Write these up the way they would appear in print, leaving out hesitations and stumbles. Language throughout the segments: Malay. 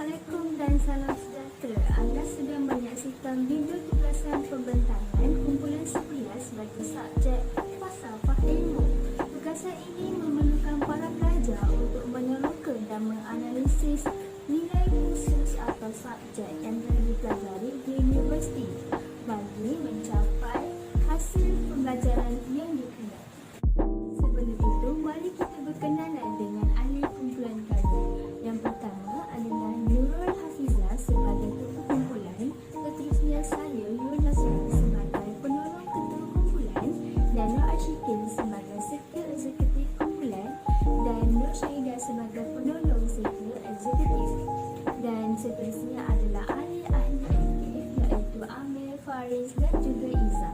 Assalamualaikum dan salam sejahtera. Anda sedang menyaksikan video tugasan pembentangan kumpulan 11 bagi subjek falsafah ilmu. Tugasan ini memerlukan para pelajar untuk meneroka dan menganalisis nilai khusus atau subjek yang telah dipelajari di universiti bagi mencapai hasil pembelajaran yang dikehendaki. Sebelum itu, mari kita berkenalan dengan ahli kumpulan kami. Yang pertama adalah Nurul Hafizah sebagai ketua kumpulan, seterusnya saya Yuna Suri sebagai penolong ketua kumpulan dan Nur Ashikin sebagai sekretari eksekutif kumpulan dan Nur Syahidah sebagai penolong sekretari eksekutif. Dan seterusnya adalah ahli-ahli aktif iaitu Amir, Faris dan juga Izzah.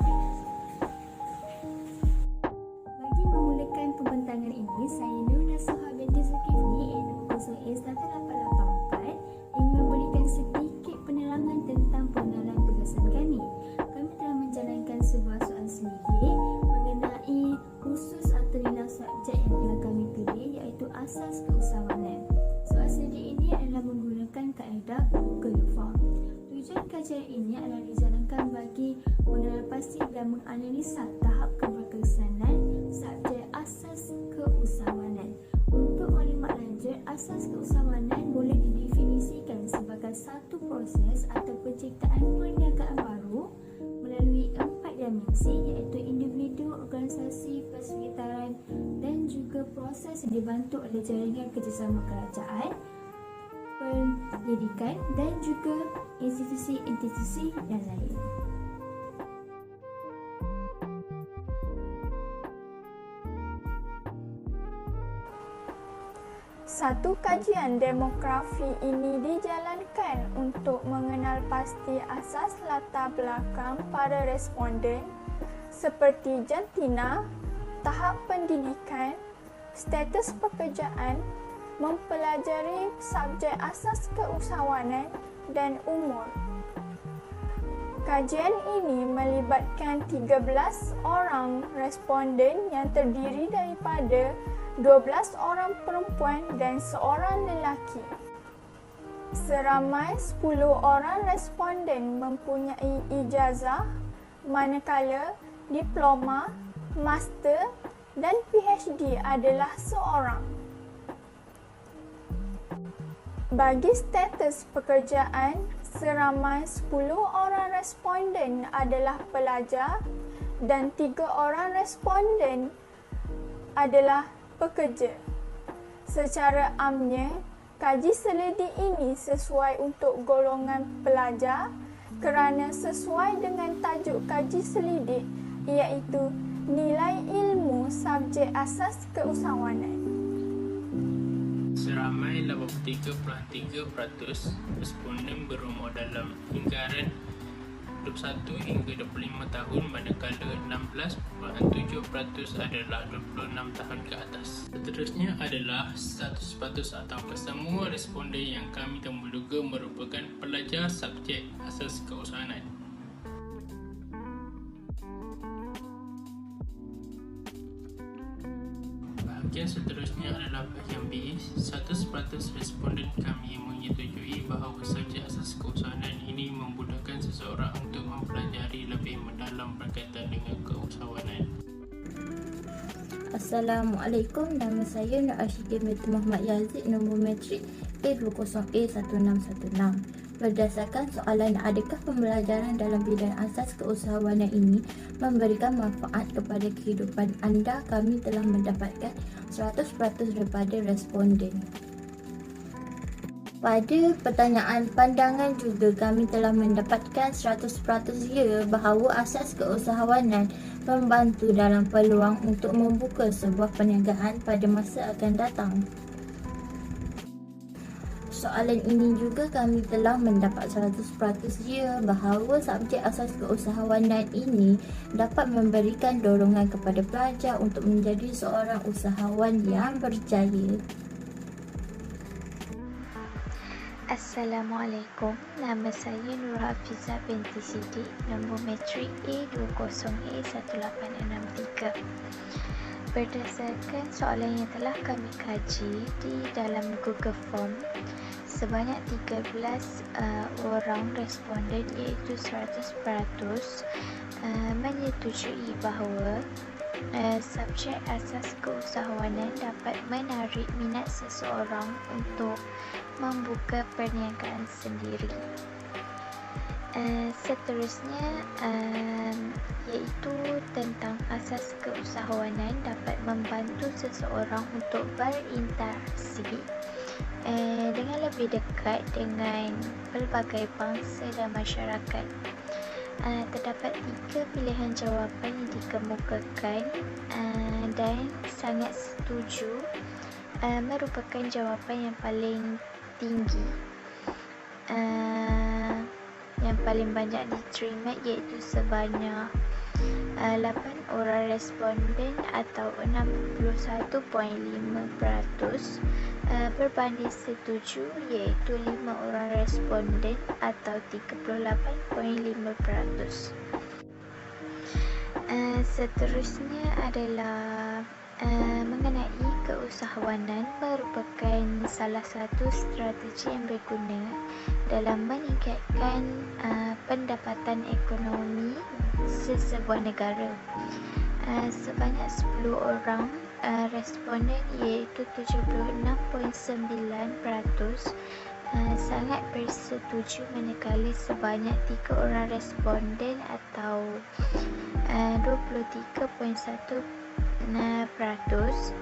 Bagi memulakan pembentangan ini, saya Nur Nasuha binti Zulkifli N0A1884 ingin memberikan sedikit penerangan tentang pengenalan tugasan kami. Kami telah menjalankan sebuah soalan sendiri mengenai khusus atau nilai subjek yang telah kami pilih iaitu asas keusahawanan. Soalan sendiri ini adalah menggunakan kaedah Google Form. Tujuan kajian ini adalah dijalankan bagi mengenal pasti dan menganalisa tahap keberkesanan subjek asas keusahawanan. Untuk maklumat lanjut, asas keusahawanan boleh didefinisikan sebagai satu proses atau penciptaan perniagaan baru melalui 4 dimensi iaitu individu, organisasi, persekitaran dan juga proses dibantu oleh jaringan kerjasama kerajaan, pendidikan dan juga institusi-institusi yang lain. Satu kajian demografi ini dijalankan untuk mengenal pasti asas latar belakang para responden seperti jantina, tahap pendidikan, status pekerjaan, mempelajari subjek asas keusahawanan dan umur. Kajian ini melibatkan 13 orang responden yang terdiri daripada 12 orang perempuan dan seorang lelaki. Seramai 10 orang responden mempunyai ijazah, manakala diploma, master dan PhD adalah seorang. Bagi status pekerjaan, seramai 10 orang responden adalah pelajar dan 3 orang responden adalah pekerja. Secara amnya, kaji selidik ini sesuai untuk golongan pelajar kerana sesuai dengan tajuk kaji selidik iaitu nilai ilmu subjek asas keusahawanan. Seramai 83.3% responden berumur dalam lingkaran 21 hingga 25 tahun manakala 16.7% adalah 26 tahun ke atas. Seterusnya adalah status atau kesemua responden yang kami temuduga merupakan pelajar subjek asas keusahawanan. Bahagian seterusnya adalah bahagian B. 100% responden kami menyetujui bahawa subjek asas keusahawanan ini memudahkan seseorang untuk mempelajari lebih mendalam berkaitan dengan keusahawanan. Assalamualaikum, nama saya Nur Ashikin binti Muhammad Yazid, nombor metrik A20A1616. Berdasarkan soalan, adakah pembelajaran dalam bidang asas keusahawanan ini memberikan manfaat kepada kehidupan anda? Kami telah mendapatkan 100% daripada responden. Pada pertanyaan pandangan juga kami telah mendapatkan 100% ya bahawa asas keusahawanan membantu dalam peluang untuk membuka sebuah perniagaan pada masa akan datang. Soalan ini juga kami telah mendapat 100% ya bahawa subjek asas keusahawanan ini dapat memberikan dorongan kepada pelajar untuk menjadi seorang usahawan yang berjaya. Assalamualaikum, nama saya Nur Hafizah binti Siddiq, nombor metrik A20A1863. Berdasarkan soalan yang telah kami kaji di dalam Google Form, sebanyak 13 orang responden iaitu 100% menyetujui bahawa subjek asas keusahawanan dapat menarik minat seseorang untuk membuka perniagaan sendiri. Seterusnya iaitu tentang asas keusahawanan dapat membantu seseorang untuk berinteraksi dengan lebih dekat dengan pelbagai bangsa dan masyarakat. Terdapat 3 pilihan jawapan yang dikemukakan dan sangat setuju merupakan jawapan yang paling tinggi, yang paling banyak diterima, iaitu sebanyak 8 orang responden atau 61.5% berbanding setuju, iaitu 5 orang responden atau 38.5%. Seterusnya adalah mengenai keusahawanan merupakan salah satu strategi yang berguna dalam meningkatkan pendapatan ekonomi sesebuah negara. Sebanyak 10 orang responden iaitu 76.9% sangat bersetuju, manakala sebanyak 3 orang responden atau 23.1%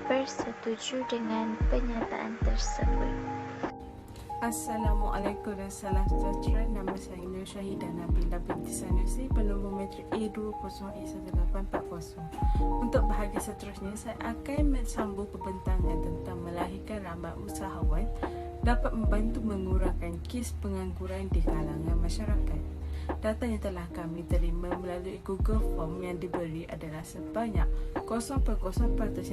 bersetuju dengan pernyataan tersebut. Assalamualaikum dan salam sejahtera. Nama saya Nur Syahidah Nabila binti Sanusi, penombor matrik A20E1840. Untuk bahagian seterusnya, saya akan mensambung pembentangan tentang melahirkan ramai usahawan dapat membantu mengurangkan kes pengangguran di kalangan masyarakat. Data yang telah kami terima melalui Google Form yang diberi adalah sebanyak 0.0%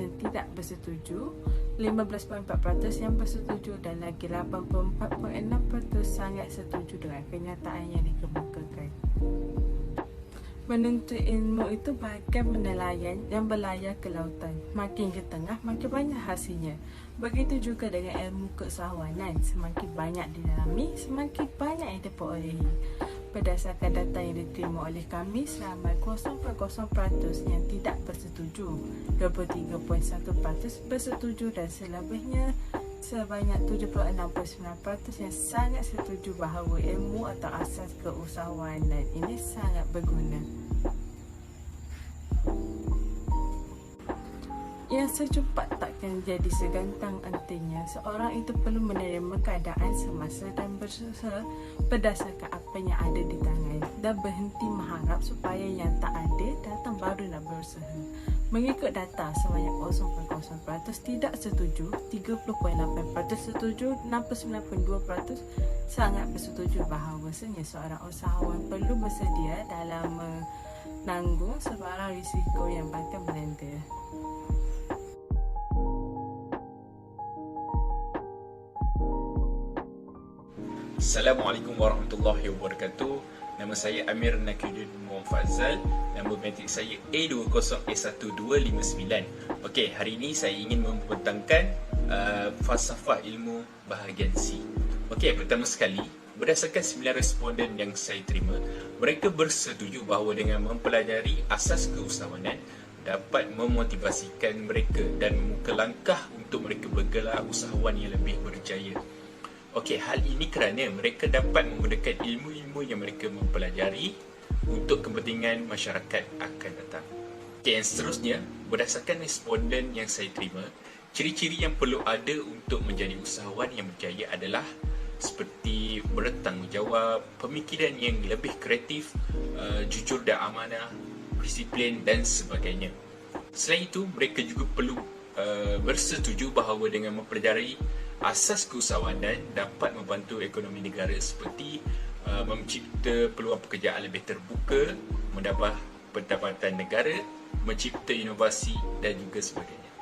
yang tidak bersetuju, 15.4% yang bersetuju dan lagi 84.6% sangat setuju dengan kenyataan yang dikemukakan. Menuntut ilmu itu bagaikan nelayan yang berlayar ke lautan. Makin ke tengah, makin banyak hasilnya. Begitu juga dengan ilmu keusahawanan. Semakin banyak didalami, semakin banyak yang diperolehi. Berdasarkan data yang diterima oleh kami, seramai 0.0% yang tidak bersetuju, 23.1% bersetuju dan selebihnya sebanyak 76.9% yang sangat setuju bahawa ilmu atau asas keusahawanan ini sangat berguna. Yang secepat takkan jadi segantang antinya. Seorang itu perlu menerima keadaan semasa dan berusaha berdasarkan apa yang ada di tangan dan berhenti mengharap supaya yang tak ada datang baru nak berusaha. Mengikut data, sebanyak 0.0% tidak setuju, 30.8% setuju, 69.2% sangat bersetuju bahawasanya seorang usahawan perlu bersedia dalam menanggung sebarang risiko yang bakal melanda. Assalamualaikum warahmatullahi wabarakatuh. Nama saya Amir Nakiuddin Muhammad. Nombor matrik saya A20E1259. Okey, hari ini saya ingin membentangkan falsafah ilmu bahagian C. Okey, pertama sekali, berdasarkan 9 responden yang saya terima, mereka bersetuju bahawa dengan mempelajari asas keusahawanan dapat memotivasikan mereka dan membuka langkah untuk mereka bergelar usahawan yang lebih berjaya. Okey, hal ini kerana mereka dapat menggunakan ilmu-ilmu yang mereka mempelajari untuk kepentingan masyarakat akan datang. Okey, yang seterusnya, berdasarkan responden yang saya terima, ciri-ciri yang perlu ada untuk menjadi usahawan yang berjaya adalah seperti bertanggungjawab, pemikiran yang lebih kreatif, jujur dan amanah, disiplin dan sebagainya. Selain itu, mereka juga perlu bersetuju bahawa dengan mempelajari asas keusahawanan dapat membantu ekonomi negara seperti mencipta peluang pekerjaan lebih terbuka, menambah pendapatan negara, mencipta inovasi dan juga sebagainya.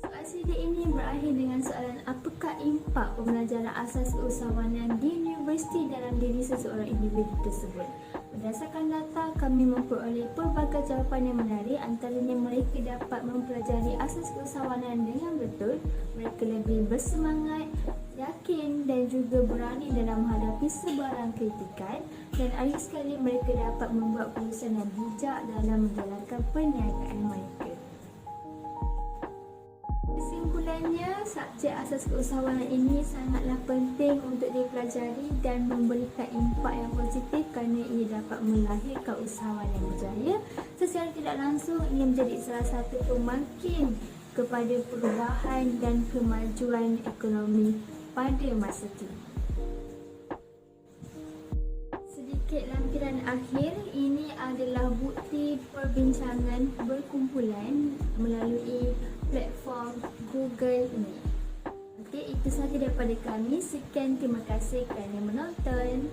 Soal CD ini berakhir dengan soalan apakah impak pembelajaran asas keusahawanan di universiti dalam diri seseorang individu tersebut. Berdasarkan data, kami memperoleh pelbagai jawapan yang menarik. Antaranya, mereka dapat mempelajari asas keusahawanan dengan betul, mereka lebih bersemangat, yakin dan juga berani dalam menghadapi sebarang kritikan, dan akhir sekali mereka dapat membuat keputusan yang bijak dalam menjalankan perniagaan mereka. Kesimpulannya, subjek asas keusahawanan ini sangatlah penting untuk dipelajari dan memberikan impak yang positif kerana ia dapat melahirkan usahawan yang berjaya. Secara tidak langsung, ia menjadi salah satu pemangkin kepada perubahan dan kemajuan ekonomi pada masa kini. Sedikit lampiran akhir, ini adalah bukti perbincangan berkumpulan melalui platform Google Meet. Okey, itu sahaja daripada kami. Sekian, terima kasih kerana menonton.